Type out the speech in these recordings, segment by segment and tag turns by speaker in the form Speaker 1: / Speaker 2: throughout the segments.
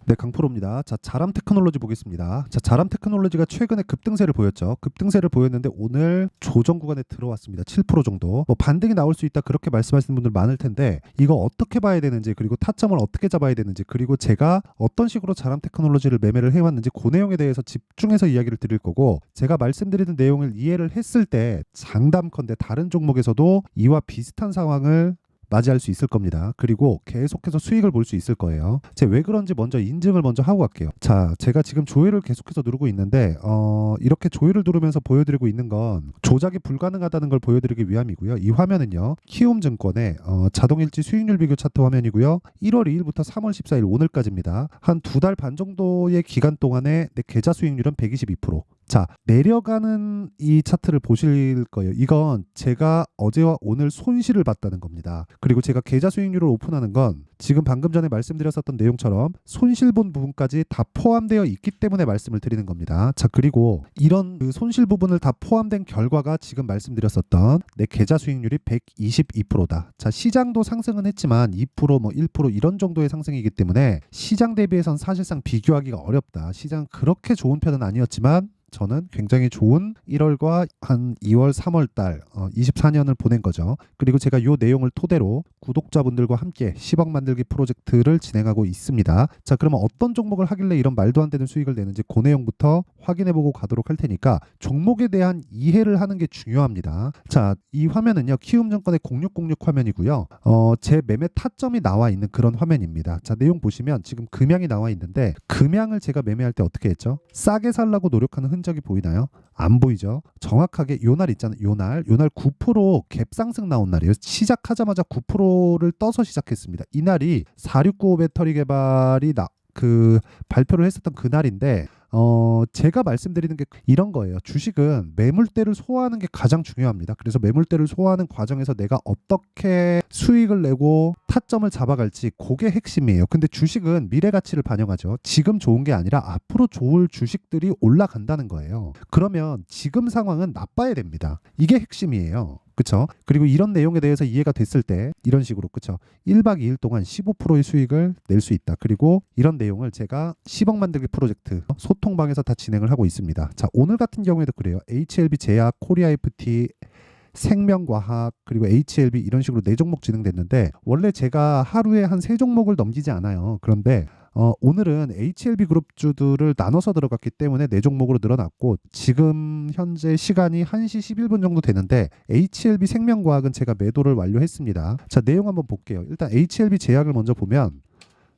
Speaker 1: 네, 강프로입니다. 자, 자람 테크놀로지 보겠습니다. 자, 자람 테크놀로지가 최근에 급등세를 보였죠. 급등세를 보였는데 오늘 조정 구간에 들어왔습니다. 7% 정도. 뭐 반등이 나올 수 있다 그렇게 말씀하시는 분들 많을 텐데 이거 어떻게 봐야 되는지, 그리고 타점을 어떻게 잡아야 되는지, 그리고 제가 어떤 식으로 자람 테크놀로지를 매매를 해왔는지 그 내용에 대해서 집중해서 이야기를 드릴 거고, 제가 말씀드리는 내용을 이해를 했을 때 장담컨대 다른 종목에서도 이와 비슷한 상황을 맞이할 수 있을 겁니다. 그리고 계속해서 수익을 볼 수 있을 거예요. 제가 왜 그런지 먼저 인증을 먼저 하고 갈게요. 자, 제가 지금 조회를 계속해서 누르고 있는데 이렇게 조회를 누르면서 보여드리고 있는 건 조작이 불가능하다는 걸 보여드리기 위함이고요. 이 화면은요, 키움증권의 자동일지 수익률 비교 차트 화면이고요. 1월 2일부터 3월 14일 오늘까지입니다. 한 2달 반 정도의 기간 동안에 내 계좌 수익률은 122%. 자, 내려가는 이 차트를 보실 거예요. 이건 제가 어제와 오늘 손실을 봤다는 겁니다. 그리고 제가 계좌 수익률을 오픈하는 건 지금 방금 전에 말씀드렸었던 내용처럼 손실 본 부분까지 다 포함되어 있기 때문에 말씀을 드리는 겁니다. 자, 그리고 이런 그 손실 부분을 다 포함된 결과가 지금 말씀드렸었던 내 계좌 수익률이 122%다. 자, 시장도 상승은 했지만 2% 뭐 1% 이런 정도의 상승이기 때문에 시장 대비해선 사실상 비교하기가 어렵다. 시장 그렇게 좋은 편은 아니었지만 저는 굉장히 좋은 1월과 한 2월, 3월 달 24년을 보낸 거죠. 그리고 제가 이 내용을 토대로 구독자분들과 함께 10억 만들기 프로젝트를 진행하고 있습니다. 자, 그러면 어떤 종목을 하길래 이런 말도 안 되는 수익을 내는지 그 내용부터 확인해보고 가도록 할 테니까 종목에 대한 이해를 하는 게 중요합니다. 자, 이 화면은요, 키움증권의 0606 화면이고요. 제 매매 타점이 나와 있는 그런 화면입니다. 자, 내용 보시면 지금 금양이 나와 있는데 금양을 제가 매매할 때 어떻게 했죠? 싸게 살라고 노력하는 흔적이 보이나요? 안 보이죠? 정확하게 요날 있잖아요. 요날 9% 갭상승 나온 날이에요. 시작하자마자 9%를 떠서 시작했습니다. 이날이 4695 배터리 개발이 발표를 했었던 그날인데 제가 말씀드리는 게 이런 거예요. 주식은 매물대를 소화하는 게 가장 중요합니다. 그래서 매물대를 소화하는 과정에서 내가 어떻게 수익을 내고 타점을 잡아갈지 그게 핵심이에요. 근데 주식은 미래 가치를 반영하죠. 지금 좋은 게 아니라 앞으로 좋을 주식들이 올라간다는 거예요. 그러면 지금 상황은 나빠야 됩니다. 이게 핵심이에요. 그쵸? 그리고 이런 내용에 대해서 이해가 됐을 때 이런 식으로, 그쵸? 1박 2일 동안 15%의 수익을 낼 수 있다. 그리고 이런 내용을 제가 10억 만들기 프로젝트 소통방에서 다 진행을 하고 있습니다. 자, 오늘 같은 경우에도 그래요. HLB 제약, 코리아 FT, 생명과학, 그리고 HLB 이런 식으로 4종목 진행됐는데 원래 제가 하루에 한 3종목을 넘기지 않아요. 그런데 오늘은 HLB 그룹주들을 나눠서 들어갔기 때문에 4종목으로 늘어났고 지금 현재 시간이 1시 11분 정도 되는데 HLB 생명과학은 제가 매도를 완료했습니다. 자, 내용 한번 볼게요. 일단 HLB 제약을 먼저 보면,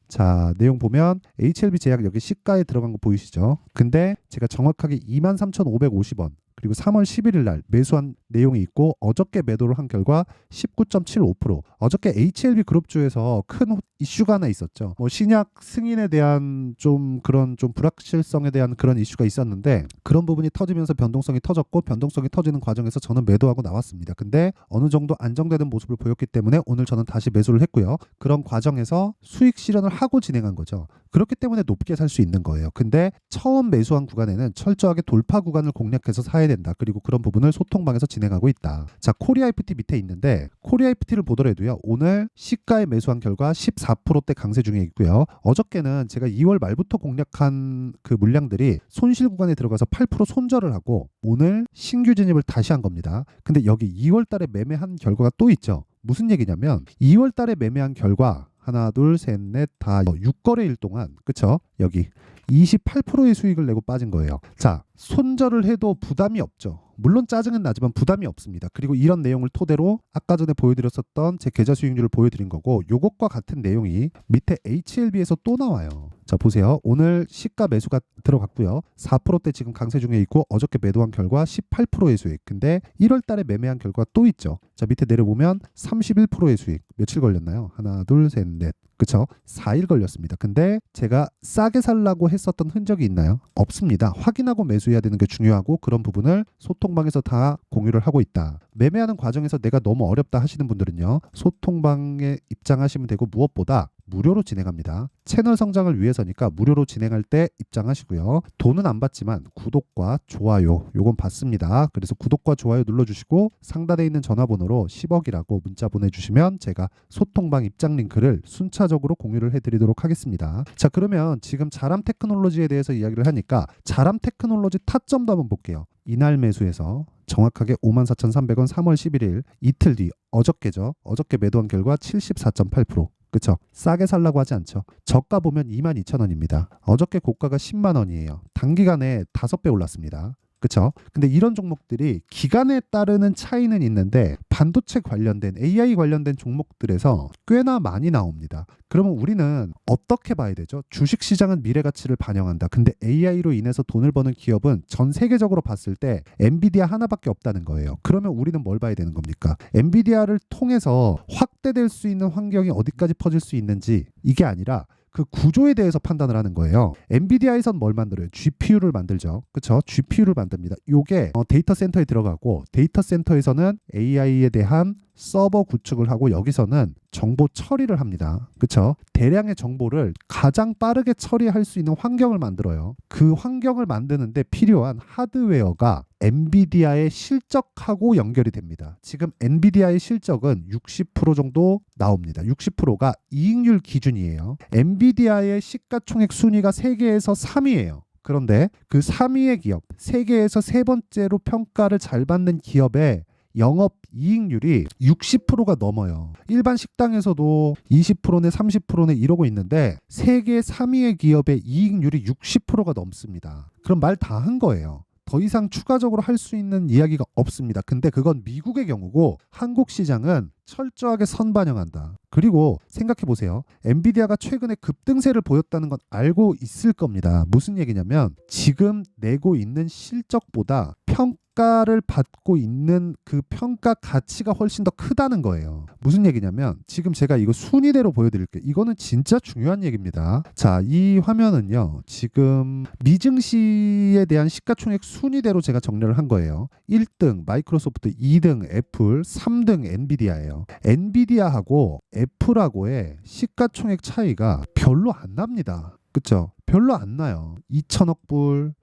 Speaker 1: 자, 내용 보면 HLB 제약 여기 시가에 들어간 거 보이시죠? 근데 제가 정확하게 23,550원 그리고 3월 11일 날 매수한 내용이 있고 어저께 매도를 한 결과 19.75%. 어저께 HLB 그룹주에서 큰 이슈가 하나 있었죠. 뭐 신약 승인에 대한 좀 불확실성에 대한 그런 이슈가 있었는데 그런 부분이 터지면서 변동성이 터졌고 변동성이 터지는 과정에서 저는 매도하고 나왔습니다. 근데 어느 정도 안정되는 모습을 보였기 때문에 오늘 저는 다시 매수를 했고요. 그런 과정에서 수익 실현을 하고 진행한 거죠. 그렇기 때문에 높게 살 수 있는 거예요. 근데 처음 매수한 구간에는 철저하게 돌파 구간을 공략해서 사야 된다. 그리고 그런 부분을 소통방에서 진행하고 있다. 자, 코리아 FT 밑에 있는데 코리아 FT를 보더라도요. 오늘 시가에 매수한 결과 14%대 강세 중에 있고요. 어저께는 제가 2월 말부터 공략한 그 물량들이 손실 구간에 들어가서 8% 손절을 하고 오늘 신규 진입을 다시 한 겁니다. 근데 여기 2월 달에 매매한 결과가 또 있죠. 무슨 얘기냐면 2월 달에 매매한 결과 하나, 둘, 셋, 넷, 다 6거래일 동안, 그쵸? 여기 28%의 수익을 내고 빠진 거예요. 자, 손절을 해도 부담이 없죠. 물론 짜증은 나지만 부담이 없습니다. 그리고 이런 내용을 토대로 아까 전에 보여드렸었던 제 계좌 수익률을 보여드린 거고, 요것과 같은 내용이 밑에 HLB에서 또 나와요. 자, 보세요. 오늘 시가 매수가 들어갔고요. 4%대 지금 강세 중에 있고 어저께 매도한 결과 18%의 수익. 근데 1월 달에 매매한 결과 또 있죠. 자, 밑에 내려보면 31%의 수익. 며칠 걸렸나요? 하나, 둘, 셋, 넷. 그쵸? 4일 걸렸습니다. 근데 제가 싸게 살라고 했었던 흔적이 있나요? 없습니다. 확인하고 매수해야 되는 게 중요하고 그런 부분을 소통방에서 다 공유를 하고 있다. 매매하는 과정에서 내가 너무 어렵다 하시는 분들은요. 소통방에 입장하시면 되고 무엇보다 무료로 진행합니다. 채널 성장을 위해서니까 무료로 진행할 때 입장하시고요. 돈은 안 받지만 구독과 좋아요 요건 받습니다. 그래서 구독과 좋아요 눌러주시고 상단에 있는 전화번호로 10억이라고 문자 보내주시면 제가 소통방 입장 링크를 순차적으로 공유를 해드리도록 하겠습니다. 자, 그러면 지금 자람 테크놀로지에 대해서 이야기를 하니까 자람 테크놀로지 타점도 한번 볼게요. 이날 매수해서 정확하게 54,300원 3월 11일 이틀 뒤 어저께죠. 어저께 매도한 결과 74.8%. 그쵸? 싸게 살라고 하지 않죠. 저가 보면 22,000원입니다. 어저께 고가가 10만 원이에요. 단기간에 5배 올랐습니다. 그쵸? 근데 이런 종목들이 기간에 따르는 차이는 있는데 반도체 관련된 AI 관련된 종목들에서 꽤나 많이 나옵니다. 그러면 우리는 어떻게 봐야 되죠? 주식시장은 미래가치를 반영한다. 근데 AI로 인해서 돈을 버는 기업은 전 세계적으로 봤을 때 엔비디아 하나밖에 없다는 거예요. 그러면 우리는 뭘 봐야 되는 겁니까? 엔비디아를 통해서 확대될 수 있는 환경이 어디까지 퍼질 수 있는지 이게 아니라 그 구조에 대해서 판단을 하는 거예요. 엔비디아에선 뭘 만들어요? GPU를 만들죠. 그렇죠? GPU를 만듭니다. 요게 데이터 센터에 들어가고 데이터 센터에서는 AI에 대한 서버 구축을 하고 여기서는 정보 처리를 합니다. 그렇죠? 대량의 정보를 가장 빠르게 처리할 수 있는 환경을 만들어요. 그 환경을 만드는데 필요한 하드웨어가 엔비디아의 실적하고 연결이 됩니다. 지금 엔비디아의 실적은 60% 정도 나옵니다. 60%가 이익률 기준이에요. 엔비디아의 시가총액 순위가 세계에서 3위예요. 그런데 그 3위의 기업, 세계에서 세 번째로 평가를 잘 받는 기업의 영업 이익률이 60%가 넘어요. 일반 식당에서도 20%네 30%네 이러고 있는데 세계 3위의 기업의 이익률이 60%가 넘습니다. 그럼 말 다 한 거예요. 더 이상 추가적으로 할 수 있는 이야기가 없습니다. 근데 그건 미국의 경우고 한국 시장은 철저하게 선반영한다. 그리고 생각해 보세요. 엔비디아가 최근에 급등세를 보였다는 건 알고 있을 겁니다. 무슨 얘기냐면 지금 내고 있는 실적보다 평가를 받고 있는 그 평가 가치가 훨씬 더 크다는 거예요. 무슨 얘기냐면 지금 제가 이거 순위대로 보여드릴게요. 이거는 진짜 중요한 얘기입니다. 자, 이 화면은요. 지금 미증시에 대한 시가총액 순위대로 제가 정리를 한 거예요. 1등 마이크로소프트, 2등 애플, 3등 엔비디아예요. 엔비디아하고 애플하고의 시가총액 차이가 별로 안 납니다. 그쵸? 별로 안 나요. 2천억 불,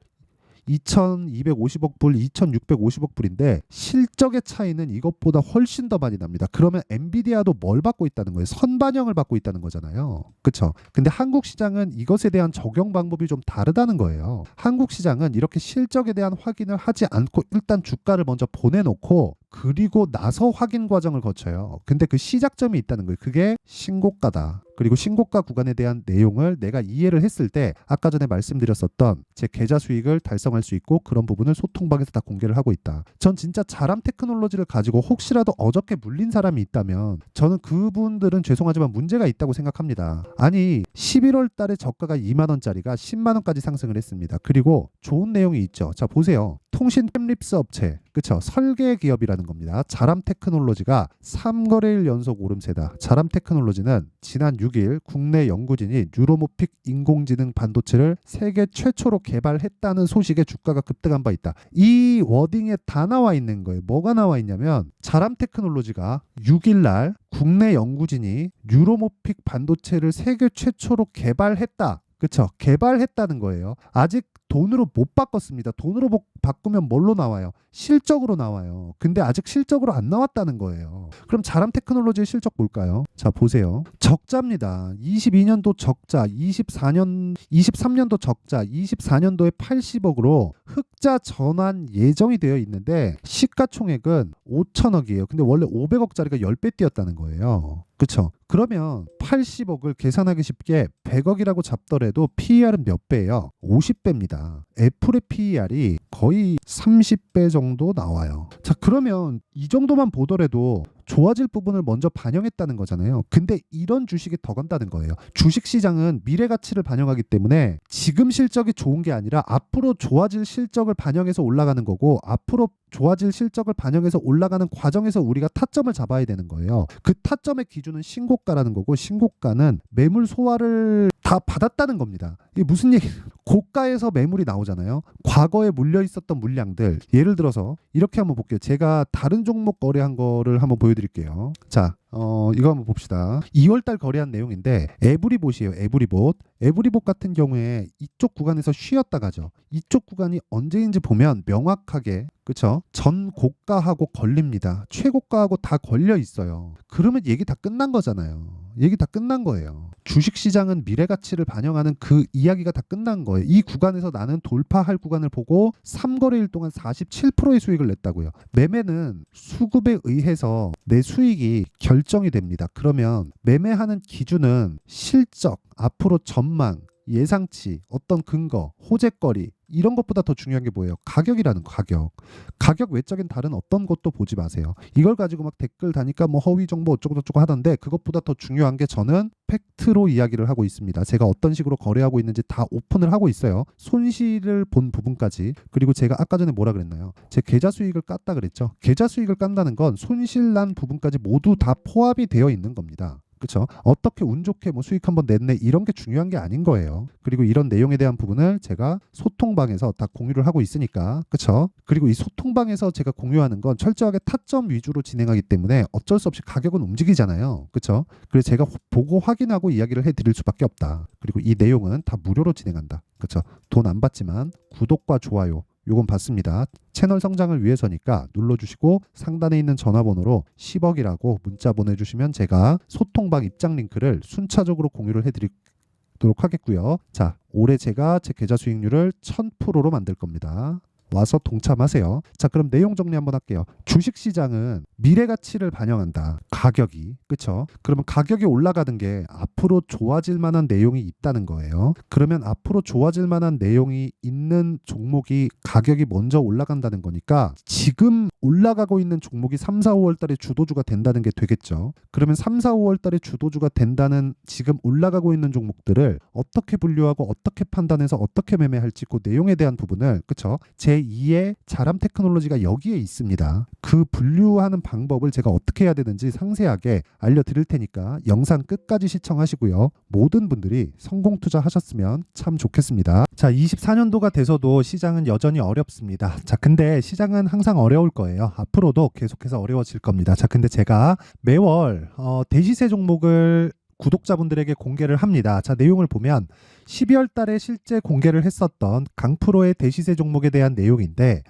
Speaker 1: 2,250억 불, 2,650억 불인데 실적의 차이는 이것보다 훨씬 더 많이 납니다. 그러면 엔비디아도 뭘 받고 있다는 거예요? 선반영을 받고 있다는 거잖아요. 그렇죠? 근데 한국 시장은 이것에 대한 적용 방법이 좀 다르다는 거예요. 한국 시장은 이렇게 실적에 대한 확인을 하지 않고 일단 주가를 먼저 보내놓고 그리고 나서 확인 과정을 거쳐요. 근데 그 시작점이 있다는 거예요. 그게 신고가다. 그리고 신고가 구간에 대한 내용을 내가 이해를 했을 때 아까 전에 말씀드렸었던 제 계좌 수익을 달성할 수 있고 그런 부분을 소통방에서 다 공개를 하고 있다. 전 진짜 자람 테크놀로지를 가지고 혹시라도 어저께 물린 사람이 있다면 저는 그분들은 죄송하지만 문제가 있다고 생각합니다. 아니 11월 달에 저가가 2만 원짜리가 10만 원까지 상승을 했습니다. 그리고 좋은 내용이 있죠. 자, 보세요. 통신 템립스 업체, 그쵸? 설계 기업이라는 겁니다. 자람 테크놀로지가 3거래일 연속 오름세다. 자람 테크놀로지는 지난 6일 국내 연구진이 뉴로모픽 인공지능 반도체를 세계 최초로 개발했다는 소식에 주가가 급등한 바 있다. 이 워딩에 다 나와 있는 거예요. 뭐가 나와 있냐면 자람 테크놀로지가 6일 날 국내 연구진이 뉴로모픽 반도체를 세계 최초로 개발했다. 그쵸? 개발했다는 거예요. 아직 돈으로 못 바꿨습니다. 돈으로 바꾸면 뭘로 나와요? 실적으로 나와요. 근데 아직 실적으로 안 나왔다는 거예요. 그럼 자람 테크놀로지의 실적 볼까요? 자, 보세요. 적자입니다. 22년도 적자, 23년도 적자, 24년도에 80억으로 흑자 전환 예정이 되어 있는데 시가총액은 5천억이에요. 근데 원래 500억짜리가 10배 뛰었다는 거예요. 그쵸? 그러면 80억을 계산하기 쉽게 100억이라고 잡더라도 PER은 몇 배예요? 50배입니다. 애플의 PER이 거의 30배 정도 나와요. 자, 그러면 이 정도만 보더라도 좋아질 부분을 먼저 반영했다는 거잖아요. 근데 이런 주식이 더 간다는 거예요. 주식시장은 미래 가치를 반영하기 때문에 지금 실적이 좋은 게 아니라 앞으로 좋아질 실적을 반영해서 올라가는 거고 앞으로 좋아질 실적을 반영해서 올라가는 과정에서 우리가 타점을 잡아야 되는 거예요. 그 타점의 기준은 신고가라는 거고 신고가는 매물 소화를 다 받았다는 겁니다. 이게 무슨 얘기? 고가에서 매물이 나오잖아요. 과거에 물려 있었던 물량들, 예를 들어서 이렇게 한번 볼게요. 제가 다른 종목 거래한 거를 한번 보여드릴게요. 자, 이거 한번 봅시다. 2월달 거래한 내용인데 에브리봇이에요. 에브리봇. 에브리봇 같은 경우에 이쪽 구간에서 쉬었다 가죠. 이쪽 구간이 언제인지 보면 명확하게, 그쵸? 전 고가하고 걸립니다. 최고가하고 다 걸려 있어요. 그러면 얘기 다 끝난 거잖아요. 얘기 다 끝난 거예요. 주식시장은 미래 가치를 반영하는 그 이야기가 다 끝난 거예요. 이 구간에서 나는 돌파할 구간을 보고 3거래일 동안 47%의 수익을 냈다고요. 매매는 수급에 의해서 내 수익이 결정이 됩니다. 그러면 매매하는 기준은 실적, 앞으로 전망, 예상치, 어떤 근거, 호재거리, 이런 것보다 더 중요한 게 뭐예요? 가격이라는 거, 가격. 가격 외적인 다른 어떤 것도 보지 마세요. 이걸 가지고 막 댓글 다니까 뭐 허위 정보 어쩌고 저쩌고 하던데, 그것보다 더 중요한 게 저는 팩트로 이야기를 하고 있습니다. 제가 어떤 식으로 거래하고 있는지 다 오픈을 하고 있어요. 손실을 본 부분까지. 그리고 제가 아까 전에 뭐라 그랬나요? 제 계좌 수익을 깠다 그랬죠. 계좌 수익을 깐다는 건 손실 난 부분까지 모두 다 포함이 되어 있는 겁니다. 그렇죠? 어떻게 운 좋게 뭐 수익 한번 냈네, 이런 게 중요한 게 아닌 거예요. 그리고 이런 내용에 대한 부분을 제가 소통방에서 다 공유를 하고 있으니까, 그렇죠? 그리고 이 소통방에서 제가 공유하는 건 철저하게 타점 위주로 진행하기 때문에 어쩔 수 없이 가격은 움직이잖아요. 그렇죠? 그래서 제가 보고 확인하고 이야기를 해드릴 수밖에 없다. 그리고 이 내용은 다 무료로 진행한다. 그렇죠? 돈 안 받지만 구독과 좋아요, 요건 받습니다. 채널 성장을 위해서니까 눌러주시고 상단에 있는 전화번호로 10억이라고 문자 보내주시면 제가 소통방 입장 링크를 순차적으로 공유를 해드리도록 하겠고요. 자, 올해 제가 제 계좌 수익률을 1000%로 만들 겁니다. 와서 동참하세요. 자, 그럼 내용 정리 한번 할게요. 주식시장은 미래 가치를 반영한다. 가격이, 그쵸? 그러면 가격이 올라가는 게 앞으로 좋아질 만한 내용이 있다는 거예요. 그러면 앞으로 좋아질 만한 내용이 있는 종목이 가격이 먼저 올라간다는 거니까 지금 올라가고 있는 종목이 3, 4, 5월 달에 주도주가 된다는 게 되겠죠. 그러면 3, 4, 5월 달에 주도주가 된다는 지금 올라가고 있는 종목들을 어떻게 분류하고 어떻게 판단해서 어떻게 매매할지, 그 내용에 대한 부분을, 그쵸? 제2의 자람 테크놀로지가 여기에 있습니다. 그 분류하는 방법을 제가 어떻게 해야 되는지 상세하게 알려드릴 테니까 영상 끝까지 시청하시고요. 모든 분들이 성공 투자하셨으면 참 좋겠습니다. 자, 24년도가 돼서도 시장은 여전히 어렵습니다. 자, 근데 시장은 항상 어려울 거예요. 앞으로도 계속해서 어려워질 겁니다. 자, 근데 제가 매월 대시세 종목을 구독자분들에게 공개를 합니다. 자, 내용을 보면 12월 달에 실제 공개를 했었던 강프로의 대시세 종목에 대한 내용인데,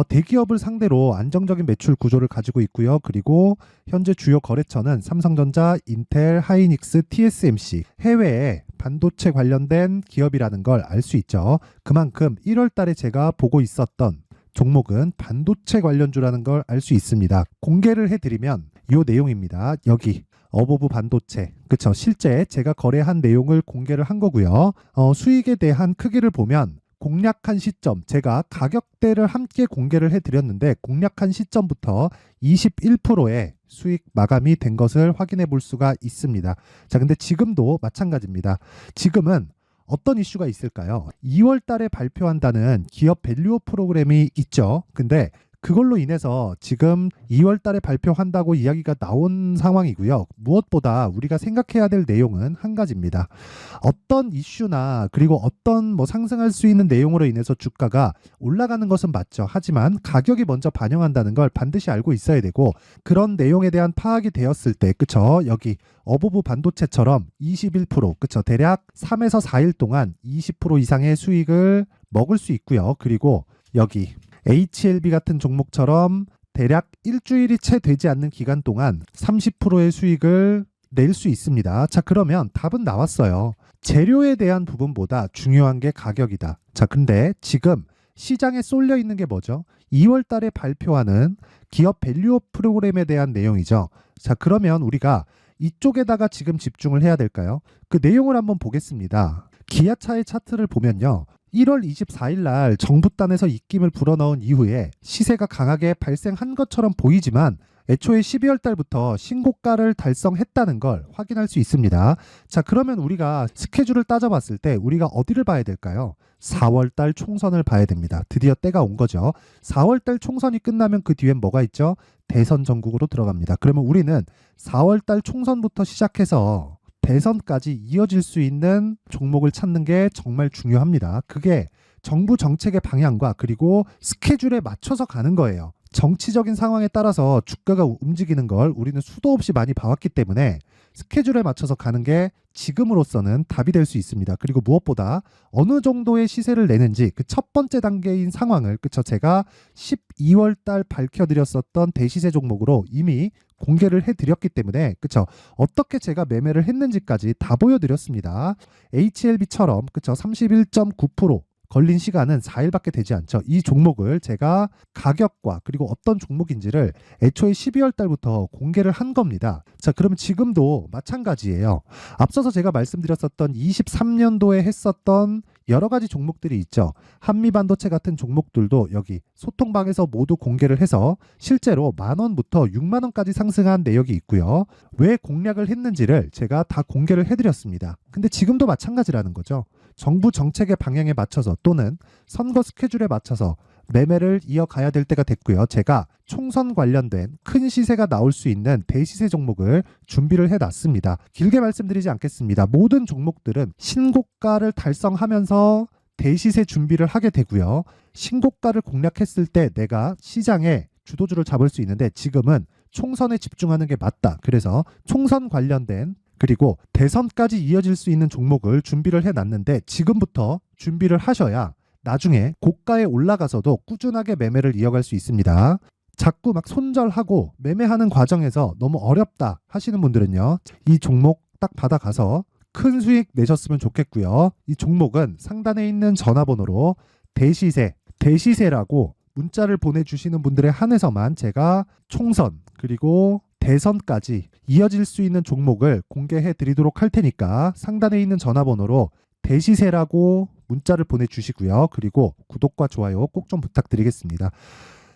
Speaker 1: 대기업을 상대로 안정적인 매출 구조를 가지고 있고요. 그리고 현재 주요 거래처는 삼성전자, 인텔, 하이닉스, TSMC, 해외에 반도체 관련된 기업이라는 걸 알 수 있죠. 그만큼 1월 달에 제가 보고 있었던 종목은 반도체 관련주라는 걸 알 수 있습니다. 공개를 해드리면 이 내용입니다. 여기 어보브 반도체, 그쵸? 실제 제가 거래한 내용을 공개를 한 거고요. 수익에 대한 크기를 보면 공략한 시점, 제가 가격대를 함께 공개를 해드렸는데 공략한 시점부터 21%의 수익 마감이 된 것을 확인해 볼 수가 있습니다. 자, 근데 지금도 마찬가지입니다. 지금은 어떤 이슈가 있을까요? 2월 달에 발표한다는 기업 밸류업 프로그램이 있죠. 근데 그걸로 인해서 지금 2월 달에 발표한다고 이야기가 나온 상황이고요. 무엇보다 우리가 생각해야 될 내용은 한 가지입니다. 어떤 이슈나 그리고 어떤 뭐 상승할 수 있는 내용으로 인해서 주가가 올라가는 것은 맞죠. 하지만 가격이 먼저 반영한다는 걸 반드시 알고 있어야 되고, 그런 내용에 대한 파악이 되었을 때, 그쵸? 여기 어보브 반도체처럼 21%, 그쵸? 대략 3에서 4일 동안 20% 이상의 수익을 먹을 수 있고요. 그리고 여기 HLB 같은 종목처럼 대략 일주일이 채 되지 않는 기간 동안 30%의 수익을 낼 수 있습니다. 자, 그러면 답은 나왔어요. 재료에 대한 부분보다 중요한 게 가격이다. 자, 근데 지금 시장에 쏠려 있는 게 뭐죠? 2월 달에 발표하는 기업 밸류업 프로그램에 대한 내용이죠. 자, 그러면 우리가 이쪽에다가 지금 집중을 해야 될까요? 그 내용을 한번 보겠습니다. 기아차의 차트를 보면요. 1월 24일 날 정부단에서 입김을 불어넣은 이후에 시세가 강하게 발생한 것처럼 보이지만 애초에 12월 달부터 신고가를 달성했다는 걸 확인할 수 있습니다. 자, 그러면 우리가 스케줄을 따져봤을 때 우리가 어디를 봐야 될까요? 4월 달 총선을 봐야 됩니다. 드디어 때가 온 거죠. 4월 달 총선이 끝나면 그 뒤엔 뭐가 있죠? 대선 전국으로 들어갑니다. 그러면 우리는 4월 달 총선부터 시작해서 대선까지 이어질 수 있는 종목을 찾는 게 정말 중요합니다. 그게 정부 정책의 방향과 그리고 스케줄에 맞춰서 가는 거예요. 정치적인 상황에 따라서 주가가 움직이는 걸 우리는 수도 없이 많이 봐왔기 때문에 스케줄에 맞춰서 가는 게 지금으로서는 답이 될 수 있습니다. 그리고 무엇보다 어느 정도의 시세를 내는지 그 첫 번째 단계인 상황을 그쵸 제가 12월 달 밝혀드렸었던 대시세 종목으로 이미 공개를 해드렸기 때문에 그쵸 어떻게 제가 매매를 했는지까지 다 보여드렸습니다. HLB처럼 그쵸 31.9% 걸린 시간은 4일밖에 되지 않죠. 이 종목을 제가 가격과 그리고 어떤 종목인지를 애초에 12월 달부터 공개를 한 겁니다. 자, 그러면 지금도 마찬가지예요. 앞서서 제가 말씀드렸었던 23년도에 했었던 여러 가지 종목들이 있죠. 한미반도체 같은 종목들도 여기 소통방에서 모두 공개를 해서 실제로 10,000원부터 60,000원까지 상승한 내역이 있고요. 왜 공략을 했는지를 제가 다 공개를 해드렸습니다. 근데 지금도 마찬가지라는 거죠. 정부 정책의 방향에 맞춰서 또는 선거 스케줄에 맞춰서 매매를 이어가야 될 때가 됐고요. 제가 총선 관련된 큰 시세가 나올 수 있는 대시세 종목을 준비를 해놨습니다. 길게 말씀드리지 않겠습니다. 모든 종목들은 신고가를 달성하면서 대시세 준비를 하게 되고요. 신고가를 공략했을 때 내가 시장에 주도주를 잡을 수 있는데 지금은 총선에 집중하는 게 맞다. 그래서 총선 관련된 그리고 대선까지 이어질 수 있는 종목을 준비를 해놨는데 지금부터 준비를 하셔야 나중에 고가에 올라가서도 꾸준하게 매매를 이어갈 수 있습니다. 자꾸 막 손절하고 매매하는 과정에서 너무 어렵다 하시는 분들은요. 이 종목 딱 받아가서 큰 수익 내셨으면 좋겠고요. 이 종목은 상단에 있는 전화번호로 대시세라고 문자를 보내주시는 분들에 한해서만 제가 총선 그리고 대선까지 이어질 수 있는 종목을 공개해 드리도록 할 테니까 상단에 있는 전화번호로 대시세라고 문자를 보내주시고요. 그리고 구독과 좋아요 꼭 좀 부탁드리겠습니다.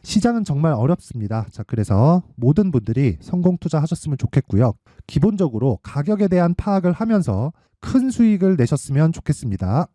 Speaker 1: 시장은 정말 어렵습니다. 자, 그래서 모든 분들이 성공 투자하셨으면 좋겠고요. 기본적으로 가격에 대한 파악을 하면서 큰 수익을 내셨으면 좋겠습니다.